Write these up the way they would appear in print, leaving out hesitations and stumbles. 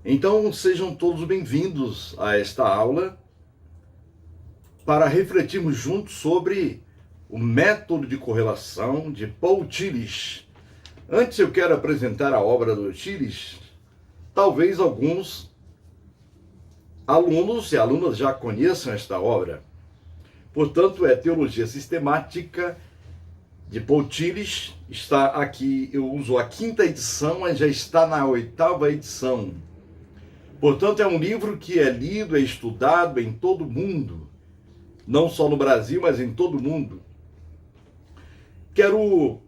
Então, sejam todos bem-vindos a esta aula para refletirmos juntos sobre o método de correlação de Paul Tillich. Antes eu quero apresentar a obra do Tillich. Talvez alguns alunos e alunas já conheçam esta obra. Portanto, é Teologia Sistemática de Paul Tillich. Está aqui, eu uso a 5ª edição, mas já está na 8ª edição. Portanto, é um livro que é lido, é estudado em todo o mundo, não só no Brasil, mas em todo o mundo. Quero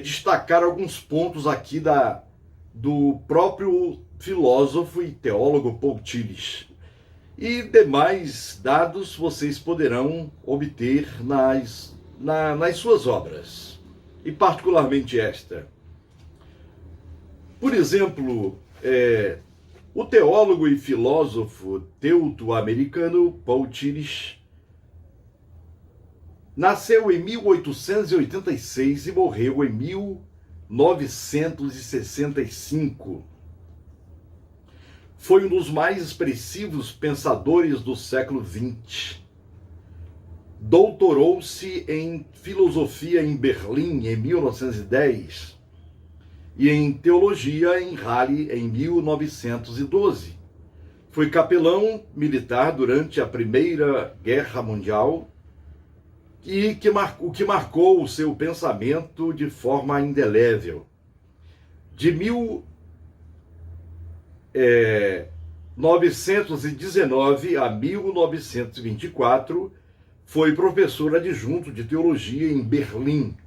destacar alguns pontos aqui do próprio filósofo e teólogo Paul Tillich. E demais dados vocês poderão obter nas suas obras, e particularmente esta. Por exemplo, o teólogo e filósofo teuto-americano Paul Tillich nasceu em 1886 e morreu em 1965. Foi um dos mais expressivos pensadores do século XX. Doutorou-se em filosofia em Berlim em 1910 e em teologia em Halle em 1912. Foi capelão militar durante a Primeira Guerra Mundial e o que marcou o seu pensamento de forma indelével. De 1919 a 1924, foi professor adjunto de teologia em Berlim.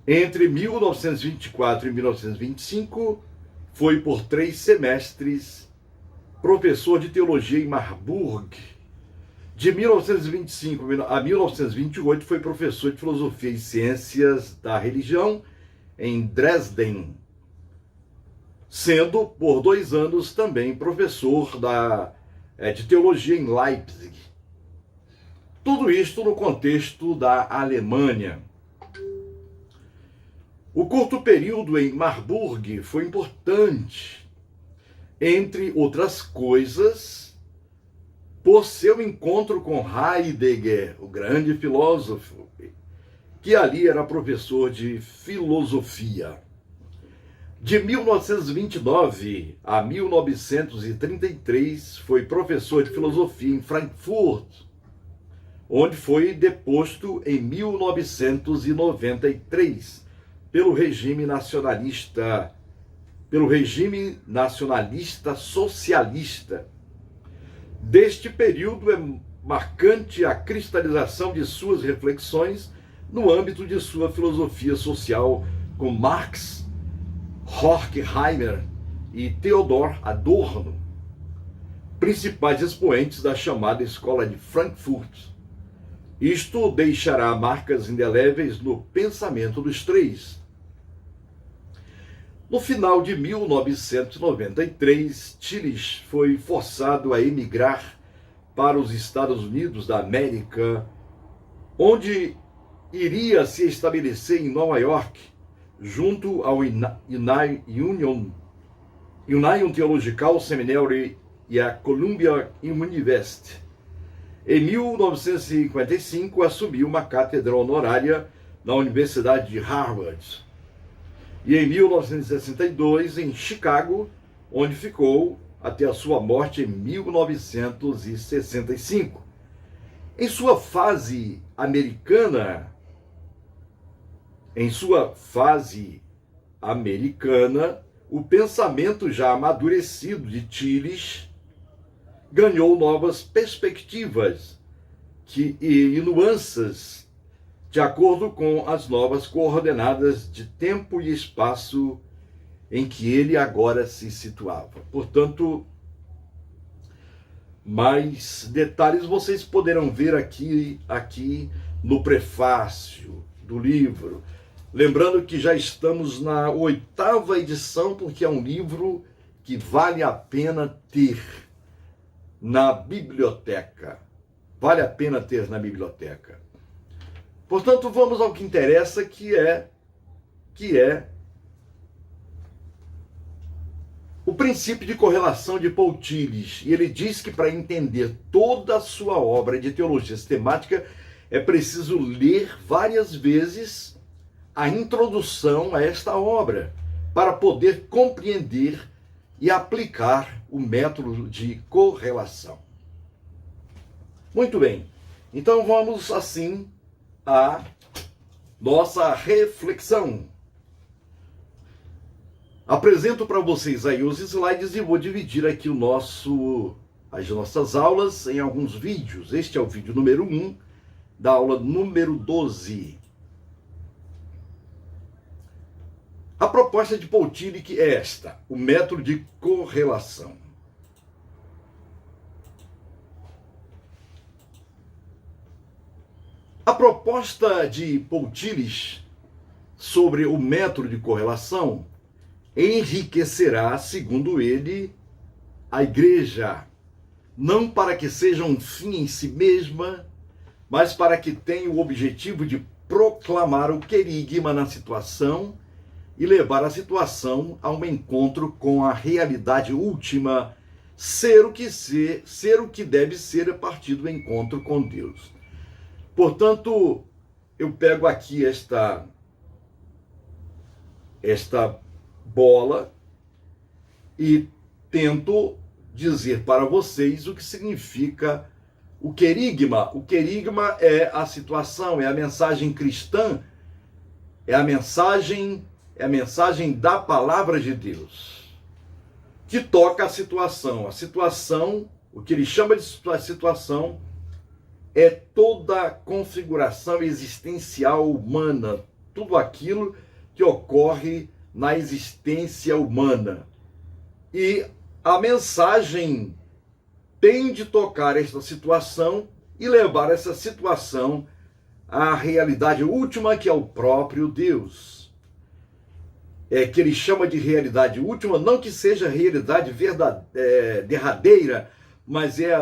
Entre 1924 e 1925, foi por 3 semestres professor de teologia em Marburg. De 1925 a 1928, foi professor de filosofia e ciências da religião em Dresden, sendo por 2 anos também professor de teologia em Leipzig. Tudo isto no contexto da Alemanha. O curto período em Marburg foi importante, entre outras coisas, por seu encontro com Heidegger, o grande filósofo, que ali era professor de filosofia. De 1929 a 1933, foi professor de filosofia em Frankfurt, onde foi deposto em 1993 pelo regime nacionalista socialista. Deste período é marcante a cristalização de suas reflexões no âmbito de sua filosofia social com Marx, Horkheimer e Theodor Adorno, principais expoentes da chamada Escola de Frankfurt. Isto deixará marcas indeléveis no pensamento dos três. No final de 1993, Tillich foi forçado a emigrar para os Estados Unidos da América, onde iria se estabelecer em Nova York, junto ao Union Theological Seminary e a Columbia University. Em 1955, assumiu uma cátedra honorária na Universidade de Harvard. E em 1962, em Chicago, onde ficou até a sua morte em 1965. Em sua fase americana, o pensamento já amadurecido de Tillich ganhou novas perspectivas e nuances de acordo com as novas coordenadas de tempo e espaço em que ele agora se situava. Portanto, mais detalhes vocês poderão ver aqui no prefácio do livro. Lembrando que já estamos na 8ª edição, porque é um livro que vale a pena ter na biblioteca. Vale a pena ter na biblioteca. Portanto, vamos ao que interessa, que é o princípio de correlação de Paul Tillich. E ele diz que para entender toda a sua obra de teologia sistemática é preciso ler várias vezes a introdução a esta obra para poder compreender e aplicar o método de correlação. Muito bem, então vamos assim à nossa reflexão. Apresento para vocês aí os slides e vou dividir aqui as nossas aulas em alguns vídeos. Este é o vídeo número 1 da aula número 12. A proposta de Paul Tillich é esta: o método de correlação. A proposta de Paul Tillich sobre o método de correlação enriquecerá, segundo ele, a igreja, não para que seja um fim em si mesma, mas para que tenha o objetivo de proclamar o querigma na situação e levar a situação a um encontro com a realidade última, ser o que deve ser a partir do encontro com Deus. Portanto, eu pego aqui esta bola e tento dizer para vocês o que significa o querigma. O querigma é a situação, é a mensagem cristã, é a mensagem da palavra de Deus, que toca a situação. A situação, o que ele chama de situação, é toda a configuração existencial humana, tudo aquilo que ocorre na existência humana. E a mensagem tem de tocar esta situação e levar essa situação à realidade última, que é o próprio Deus. Que ele chama de realidade última, não que seja realidade derradeira, mas é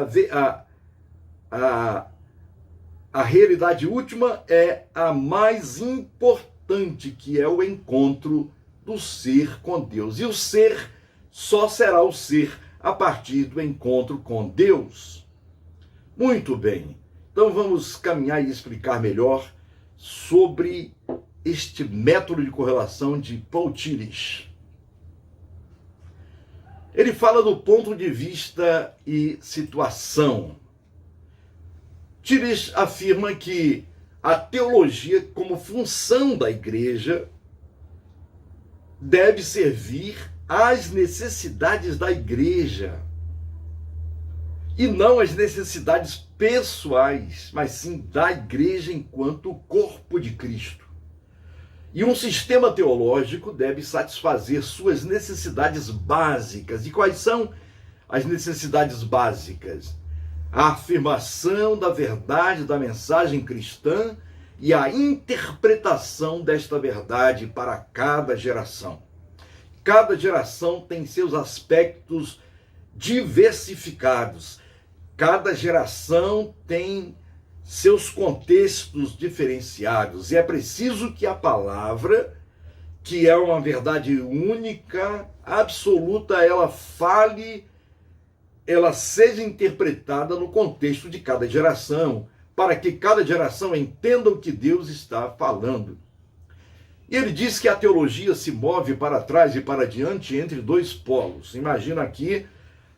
a realidade última é a mais importante, que é o encontro do ser com Deus. E o ser só será o ser a partir do encontro com Deus. Muito bem. Então vamos caminhar e explicar melhor sobre este método de correlação de Paul Tillich. Ele fala do ponto de vista e situação. Tillich afirma que a teologia, como função da igreja, deve servir às necessidades da igreja e não às necessidades pessoais, mas sim da igreja enquanto corpo de Cristo. E um sistema teológico deve satisfazer suas necessidades básicas. E quais são as necessidades básicas? A afirmação da verdade da mensagem cristã e a interpretação desta verdade para cada geração. Cada geração tem seus aspectos diversificados. Cada geração tem seus contextos diferenciados. E é preciso que a palavra, que é uma verdade única, absoluta, ela seja interpretada no contexto de cada geração, para que cada geração entenda o que Deus está falando. E ele diz que a teologia se move para trás e para diante entre dois polos. Imagina aqui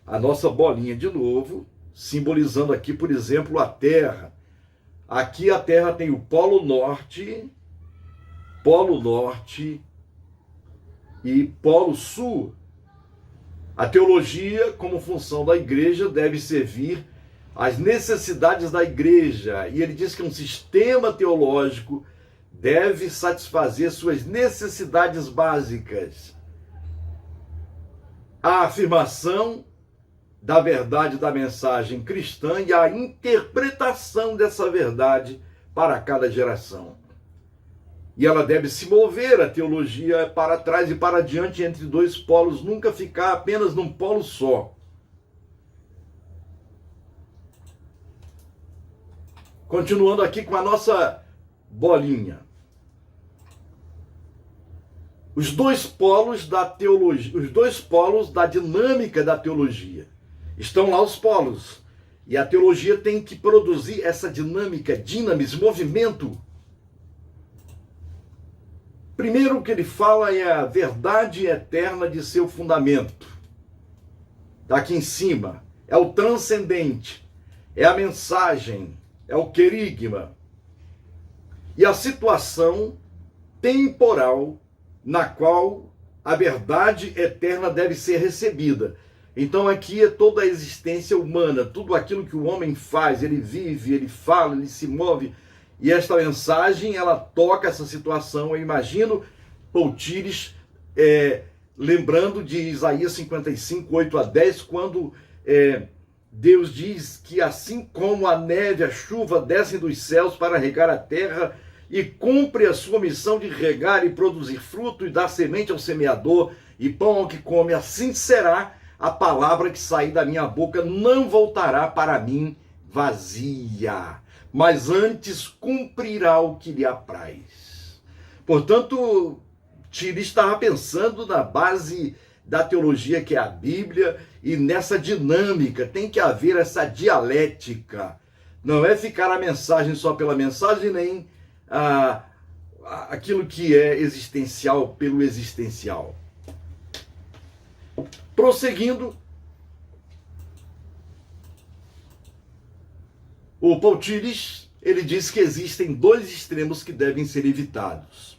a nossa bolinha de novo, simbolizando aqui, por exemplo, a Terra. Aqui a Terra tem o Polo Norte e Polo Sul. A teologia, como função da igreja, deve servir às necessidades da igreja. E ele diz que um sistema teológico deve satisfazer suas necessidades básicas. A afirmação da verdade da mensagem cristã e a interpretação dessa verdade para cada geração. E ela deve se mover, a teologia, para trás e para diante entre dois polos, nunca ficar apenas num polo só. Continuando aqui com a nossa bolinha. os dois polos da teologia, os dois polos da dinâmica da teologia. Estão lá os polos. E a teologia tem que produzir essa dinâmica, esse movimento. Primeiro o que ele fala é a verdade eterna de seu fundamento. Está aqui em cima. É o transcendente. É a mensagem. É o querigma. E a situação temporal na qual a verdade eterna deve ser recebida. Então aqui é toda a existência humana, tudo aquilo que o homem faz, ele vive, ele fala, ele se move. E esta mensagem, ela toca essa situação. Eu imagino Paul Tires lembrando de Isaías 55, 8 a 10, quando Deus diz que assim como a neve, a chuva descem dos céus para regar a terra e cumpre a sua missão de regar e produzir fruto e dar semente ao semeador e pão ao que come, assim será a palavra que sair da minha boca, não voltará para mim vazia, mas antes cumprirá o que lhe apraz. Portanto, Tires estava pensando na base da teologia, que é a Bíblia, e nessa dinâmica tem que haver essa dialética. Não é ficar a mensagem só pela mensagem, nem aquilo que é existencial pelo existencial. Prosseguindo, o Paul Tires, ele diz que existem dois extremos que devem ser evitados.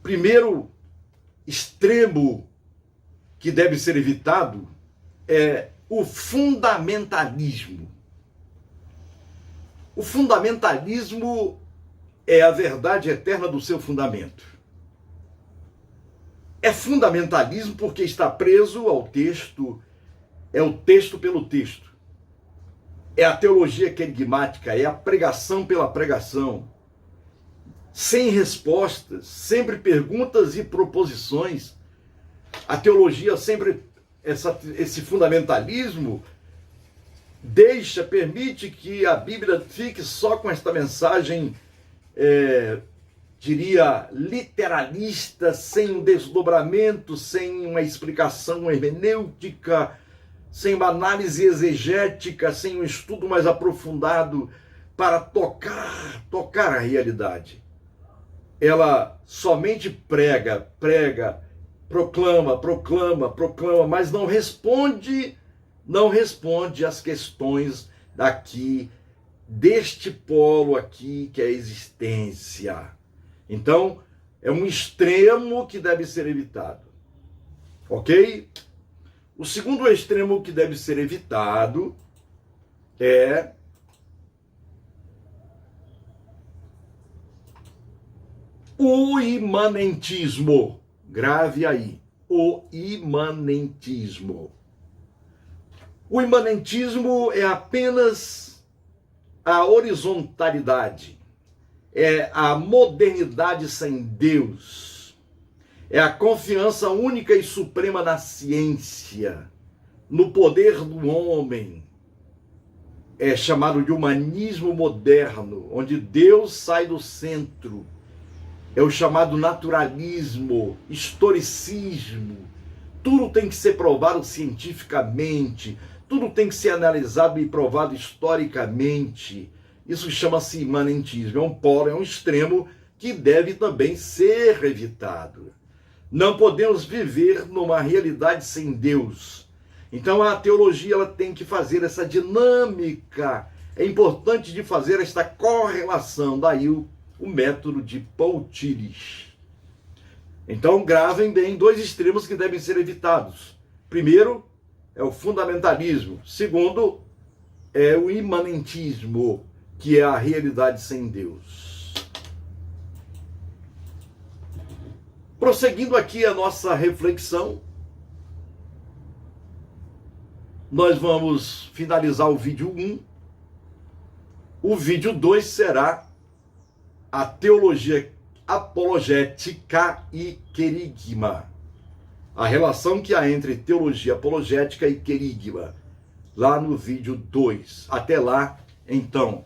Primeiro extremo que deve ser evitado é o fundamentalismo. O fundamentalismo é a verdade eterna do seu fundamento. É fundamentalismo porque está preso ao texto, é o texto pelo texto. É a teologia querigmática, é a pregação pela pregação. Sem respostas, sempre perguntas e proposições. A teologia sempre, esse fundamentalismo, permite que a Bíblia fique só com esta mensagem, diria, literalista, sem um desdobramento, sem uma explicação hermenêutica, sem uma análise exegética, sem um estudo mais aprofundado para tocar a realidade. Ela somente prega, proclama, mas não responde às questões deste polo aqui, que é a existência. Então, é um extremo que deve ser evitado. Ok? O segundo extremo que deve ser evitado é o imanentismo. Grave aí. O imanentismo. O imanentismo é apenas a horizontalidade. É a modernidade sem Deus. É a confiança única e suprema na ciência, no poder do homem. É chamado de humanismo moderno, onde Deus sai do centro. É o chamado naturalismo, historicismo. Tudo tem que ser provado cientificamente, tudo tem que ser analisado e provado historicamente. Isso chama-se imanentismo, é um polo, é um extremo que deve também ser evitado. Não podemos viver numa realidade sem Deus. Então a teologia, ela tem que fazer essa dinâmica. É importante de fazer esta correlação, daí o método de Paul Tires. Então gravem bem dois extremos que devem ser evitados. Primeiro é o fundamentalismo. Segundo é o imanentismo, que é a realidade sem Deus. Prosseguindo aqui a nossa reflexão, nós vamos finalizar o vídeo 1. O vídeo 2 será a teologia apologética e querigma. A relação que há entre teologia apologética e querigma. Lá no vídeo 2. Até lá, então.